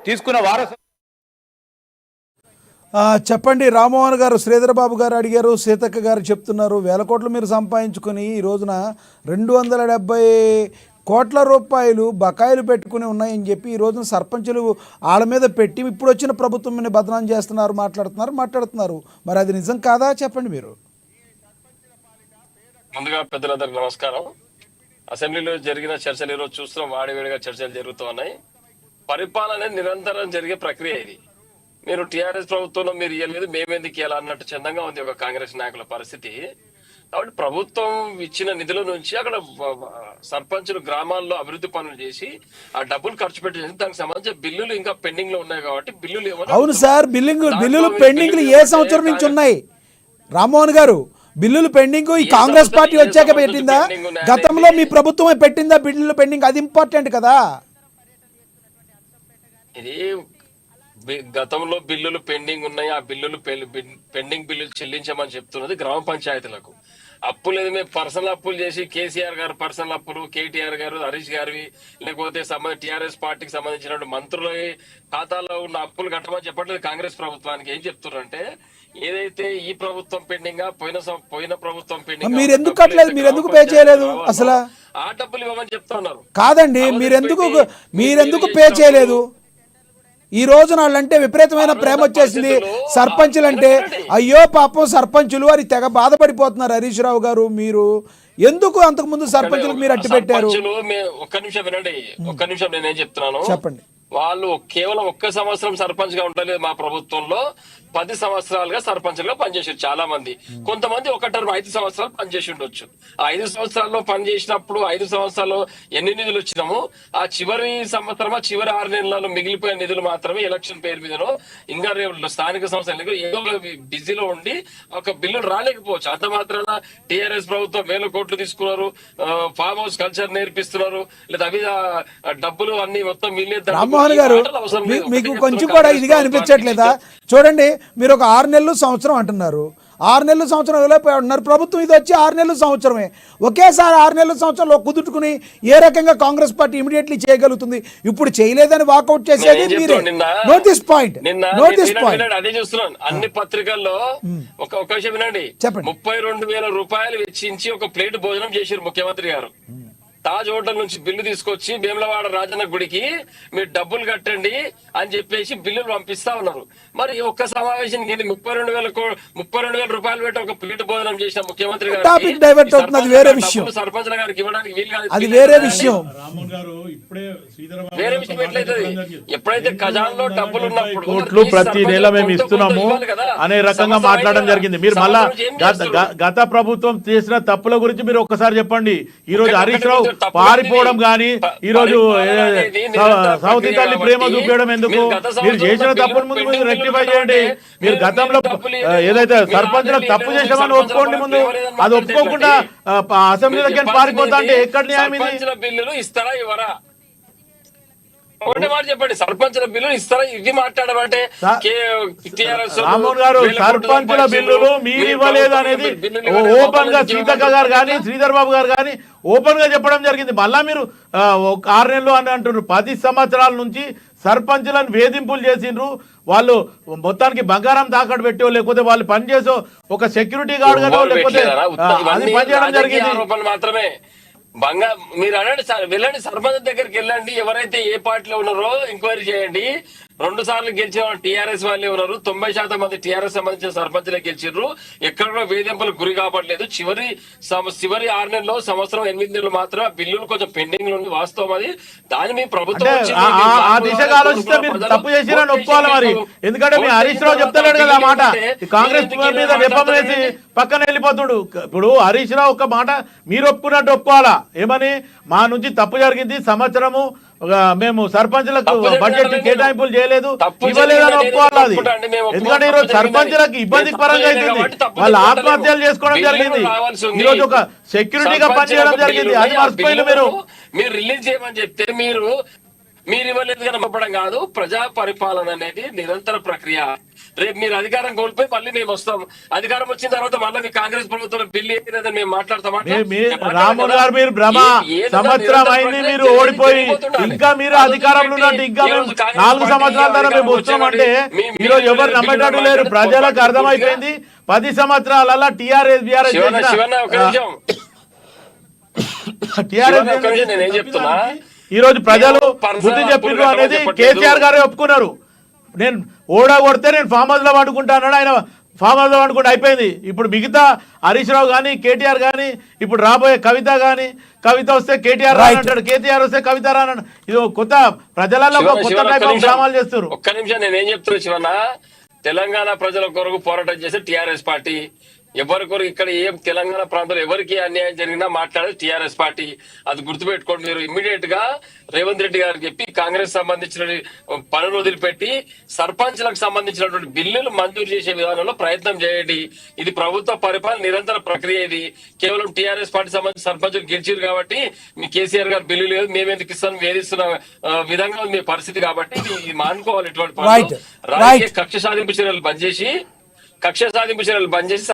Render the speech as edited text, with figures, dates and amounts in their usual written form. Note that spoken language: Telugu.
తీసుకున్న వారసు. చెప్పండి రామ్మోహన్ గారు. శ్రీధర్ బాబు గారు అడిగారు, సీతక్క గారు చెప్తున్నారు, వేల కోట్లు మీరు సంపాదించుకొని ఈ రోజున 270 కోట్ల రూపాయలు బకాయిలు పెట్టుకుని ఉన్నాయని చెప్పి ఈ రోజున సర్పంచులు వాళ్ళ మీద పెట్టి ఇప్పుడు వచ్చిన ప్రభుత్వం మీద బదనాం చేస్తున్నారు, మాట్లాడుతున్నారు. మరి అది నిజం కాదా చెప్పండి మీరు. ముందుగా పెద్దలందరికీ నమస్కారం. అసెంబ్లీలో జరిగిన చర్చలు ఈరోజు చూస్తున్నాం, వాడివేడిగా చర్చలు జరుగుతూ ఉన్నాయి. పరిపాలన నిరంతరం జరిగే ప్రక్రియ ఇది. మీరు టీఆర్ఎస్ ప్రభుత్వంలో మీరు ఇవ్వలేదు, మేమెందుకు ఇవ్వాలి అన్నట్టు చందంగా ఉంది ఒక కాంగ్రెస్ నాయకుల పరిస్థితి. కాబట్టి ప్రభుత్వం ఇచ్చిన నిధుల నుంచి అక్కడ సర్పంచులు గ్రామాల్లో అభివృద్ధి పనులు చేసి ఆ డబ్బులు ఖర్చు పెట్టి దానికి సంబంధించిన బిల్లులు ఇంకా పెండింగ్ లో ఉన్నాయి. కాబట్టి బిల్లులు అవును సార్, బిల్లులు పెండింగ్ ఏ సంవత్సరం నుంచి ఉన్నాయి రామ్మోహన్ గారు? బిల్లులు పెండింగ్ ఈ కాంగ్రెస్ పార్టీ వచ్చాక పెట్టిందా? గతంలో మీ ప్రభుత్వమే పెట్టిందా బిల్లులు పెండింగ్? అది ఇంపార్టెంట్ కదా. ఇది గతంలో బిల్లులు పెండింగ్ ఉన్నాయి, ఆ బిల్లులు పెండింగ్ బిల్లులు చెల్లించమని చెప్తున్నది గ్రామ పంచాయతీలకు. అప్పులు ఏది మేము పర్సనల్ అప్పులు చేసి కేసీఆర్ గారు పర్సనల్ అప్పులు, కేటీఆర్ గారు, హరీష్ గారివి, లేకపోతే టీఆర్ఎస్ పార్టీకి సంబంధించిన మంత్రుల ఖాతాలో ఉన్న అప్పులు కట్టమని చెప్పట్లేదు కాంగ్రెస్ ప్రభుత్వానికి. ఏం చెప్తున్నారంటే ఏదైతే ఈ ప్రభుత్వం పెండింగ్ పోయిన ప్రభుత్వం పెండింగ్ మీరు ఎందుకు కట్టలేదు, మీరు ఎందుకు పే చేయలేదు అసలు? ఆ డబ్బులు ఇవ్వమని చెప్తా ఉన్నారు. కాదండి, మీరెందుకు పే చేయలేదు? ఈ రోజున వాళ్ళంటే విపరీతమైన ప్రేమ వచ్చేసింది. సర్పంచులు అంటే అయ్యో పాపం సర్పంచులు అని తెగ బాధపడిపోతున్నారు. హరీష్ రావు గారు, మీరు ఎందుకు అంతకు ముందు సర్పంచులకు మీరు అట్టి పెట్టారు? ఒక్క నిమిషం వినండి, ఒక్క నిమిషం నేనేం చెప్తున్నాను చెప్పండి. వాళ్ళు కేవలం 1 సంవత్సరం సర్పంచ్ గా ఉండలేదు, మా ప్రభుత్వంలో 10 సంవత్సరాలుగా సర్పంచ్లుగా పనిచేసారు చాలా మంది. కొంతమంది ఒక టర్మ్ 5 సంవత్సరాలు పనిచేసి ఉండొచ్చు. ఆ 5 సంవత్సరాల్లో పనిచేసినప్పుడు 5 సంవత్సరాల్లో ఎన్ని నిధులు వచ్చినామో ఆ చివరి సంవత్సరం చివరి 6 నెలల్లో మిగిలిపోయిన నిధులు మాత్రమే ఎలక్షన్ పేరు మీదనో ఇంకా స్థానిక సంస్థలు ఏదో బిజీలో ఉండి ఒక బిల్లులు రాలేకపోవచ్చు. అంత మాత్రాన టీఆర్ఎస్ ప్రభుత్వం 1000 కోట్లు తీసుకున్నారు, ఫామ్ హౌస్ కల్చర్ నేర్పిస్తున్నారు, లేదా అవి డబ్బులు అన్ని మొత్తం మిగిలిన. రామ్మోహన్ గారు, మీకు కొంచెం కూడా ఇదిగా అనిపించట్లేదా? చూడండి, మీరు ఒక 6 నెలలు సంవత్సరం అంటున్నారు, 6 నెలలు సంవత్సరం వెళ్ళిపోతున్నారు. ప్రభుత్వం ఇది వచ్చి 6 నెలలు సంవత్సరమే. ఒకేసారి 6 నెలల సంవత్సరంలో కుదుర్చుకుని ఏ రకంగా కాంగ్రెస్ పార్టీ ఇమీడియట్లీ చేయగలుగుతుంది? ఇప్పుడు చేయలేదని వాకౌట్ చేసేది మీరే. Notice point. అదే చూస్తున్నాను అన్ని పత్రికల్లో. ఒక విషయం వినండి, 32,000 రూపాయలు వెచ్చించి ఒక ప్లేట్ భోజనం చేశారు ముఖ్యమంత్రి గారు. తాజ్ హోటల్ నుంచి బిల్లు తీసుకొచ్చి వేములవాడ రాజన్న గుడికి మీరు డబ్బులు కట్టండి అని చెప్పేసి బిల్లులు పంపిస్తా ఉన్నారు. మరి ఒక్క సమావేశానికి 32,000 రూపాయలు పెట్టి ఒక ప్లేట్ భోజనం చేసిన ముఖ్యమంత్రి గారు సర్పంచ్ల గారికి ఇవ్వడానికి వీలు కాదు. అది వేరే విషయం. వేరే విషయం ఎట్లయితుంది? ఎప్పుడైతే ఖజానాలో డబ్బులు ఉన్నప్పుడు కోట్లు ప్రతి నెల మేము ఇస్తున్నాము అనే రకంగా మాట్లాడడం జరిగింది. మీరు మళ్ళా గత ప్రభుత్వం చేసిన తప్పుల గురించి మీరు ఒక్కసారి చెప్పండి. ఈ రోజు హరీష్ రావు పారిపోవడం గానీ, ఈ రోజు సౌతి తల్లి ప్రేమ చూపించడం ఎందుకు? మీరు చేసిన తప్పును ముందు మీరు రెక్టిఫై చేయండి. మీరు గతంలో ఏదైతే సర్పంచులకు తప్పు చేసామని ఒప్పుకోండి ముందు. అది ఒప్పుకోకుండా అసెంబ్లీలోకి పారిపోతా అంటే ఎక్కడ న్యాయం ఇది? బిల్లులు ఇస్తారా ఇవ్వరా? ఒకటే మాట చెప్పండి, సర్పంచుల బిల్లులు ఇస్తారా? ఇది మాట్లాడమంటే రామ్మోహన్ గారు, సర్పంచుల బిల్లులు మీరు ఇవ్వలేదు అనేది ఓపెన్ గా సీతక్క గారు కానీ శ్రీధర్ బాబు గారు కానీ ఓపెన్ గా చెప్పడం జరిగింది. మళ్ళా మీరు 6 నెలలు అని అంటున్నారు. 10 సంవత్సరాల నుంచి సర్పంచులను వేధింపులు చేసిండ్రు. వాళ్ళు మొత్తానికి బంగారం తాకట్టు పెట్టో, లేకపోతే వాళ్ళు పనిచేసో ఒక సెక్యూరిటీ గార్డ్ గానో లేకపోతే అది పనిచేయడం జరిగింది మాత్రమే. మీరు అనండి సార్, వెళ్ళండి సర్పంచ్ దగ్గరికి వెళ్ళండి, ఎవరైతే ఏ పార్టీలో ఉన్నారో ఎంక్వైరీ చేయండి. 2 సార్లు గెలిచిన టీఆర్ఎస్ వాళ్ళే ఉన్నారు. 90% మంది టీఆర్ఎస్ సంబంధించిన సర్పంచ్లే గెలిచిర్రు. ఎక్కడ కూడా వేధింపులకు గురి కావట్లేదు. చివరి 6 నెలల్లో, సంవత్సరం 8 నెలలు మాత్రం బిల్లులు కొంచెం పెండింగ్ లో ఉంది, వాస్తవం అది. దాని మీ ప్రభుత్వం తప్పు చేసిరని ఒప్పుకోవాలి మరి. ఎందుకంటే మీ హరీష్ రావు చెప్తున్నాడు కదా మాట, కాంగ్రెస్ మీద నెపం వేసి పక్కన వెళ్ళిపోతుడు. ఇప్పుడు హరీష్ రావు ఒక మాట మీరు ఒప్పుకున్నట్టు ఒప్పుకోవాలా? ఏమని? మా నుంచి తప్పు జరిగింది, సంవత్సరము మేము సర్పంచులకు బడ్జెట్ కేటాయింపులు చేయలేదు, ఇవ్వలేదని ఒప్పుకోవాలి అది. ఎందుకంటే ఈరోజు సర్పంచులకు ఇబ్బంది పరంగా అవుతుంది, వాళ్ళు ఆత్మహత్యలు చేసుకోవడం జరిగింది. ఈరోజు ఒక సెక్యూరిటీగా పనిచేయడం జరిగింది, అది మర్చిపోయింది. మీరు రిలీజ్ చేయమని చెప్తే మీరు ఇవ్వలేదు కానీ పంపడం కాదు. ప్రజా పరిపాలన అనేది నిరంతర ప్రక్రియ. రేపు మీరు అధికారం కోల్పోయి మళ్ళీ మేము వస్తాం. అధికారం వచ్చిన తర్వాత మళ్ళీ మీ కాంగ్రెస్ ప్రభుత్వం బిల్లు ఏదైనా మేము మాట్లాడతామంటే రామ్మోహన్ గారు మీరు భ్రమ సంవత్సరం అయింది మీరు ఓడిపోయి ఇంకా మీరు అధికారంలో ఉన్నట్టు ఇంకా మేము 4 సంవత్సరాల తర్వాత మేము వస్తామంటే ఈరోజు ఎవరు నమ్మేటట్టు లేరు. ప్రజలకు అర్థమైపోయింది 10 సంవత్సరాలలో టీఆర్ఎస్ బీఆర్ఎస్ నేనేం చెప్తున్నా, ఈ రోజు ప్రజలు బుద్ధి చెప్పిండ్రు అనేది కేసీఆర్ గారే ఒప్పుకున్నారు. నేను ఓడా కొడితే నేను ఫామ్ హౌస్ లో పడుకుంటాను, ఆయన ఫామ్ హౌస్ లో పడుకుంటే అయిపోయింది. ఇప్పుడు మిగతా హరీష్ రావు కానీ కేటీఆర్ కానీ ఇప్పుడు రాబోయే కవిత కానీ, కవిత వస్తే కేటీఆర్ రానంటాడు, కేటీఆర్ వస్తే కవిత రానంటాడు. ఇది కొత్త ప్రజలలో కొత్త టైప్ ఆఫ్ డ్రామాలు చేస్తారు. ఒక్క నిమిషం నేనేం చెప్తున్నా శివన్న, తెలంగాణ ప్రజల కొరకు పోరాటం చేసే టీఆర్ఎస్ పార్టీ, ఎవరి కొరకు ఇక్కడ ఏం తెలంగాణ ప్రాంతంలో ఎవరికి అన్యాయం జరిగినా మాట్లాడేది టీఆర్ఎస్ పార్టీ. అది గుర్తుపెట్టుకోండి. మీరు ఇమ్మీడియట్ గా రేవంత్ రెడ్డి గారికి చెప్పి కాంగ్రెస్ సంబంధించిన పనులు వదిలిపెట్టి సర్పంచ్లకు సంబంధించినటువంటి బిల్లులు మంజూరు చేసే విధానంలో ప్రయత్నం చేయండి. ఇది ప్రభుత్వ పరిపాలన నిరంతర ప్రక్రియ. ఇది కేవలం టీఆర్ఎస్ పార్టీ సంబంధించిన సర్పంచులు గెలిచారు కాబట్టి మీ కేసీఆర్ గారు బిల్లు లేదు మేమెందుకు ఇస్తాను వేధిస్తున్న విధంగా మీ పరిస్థితి. కాబట్టి ఇది మానుకోవాలి. ఇటువంటి రాజకీయ కక్ష సాధింపు చర్యలు బంద్ చేసి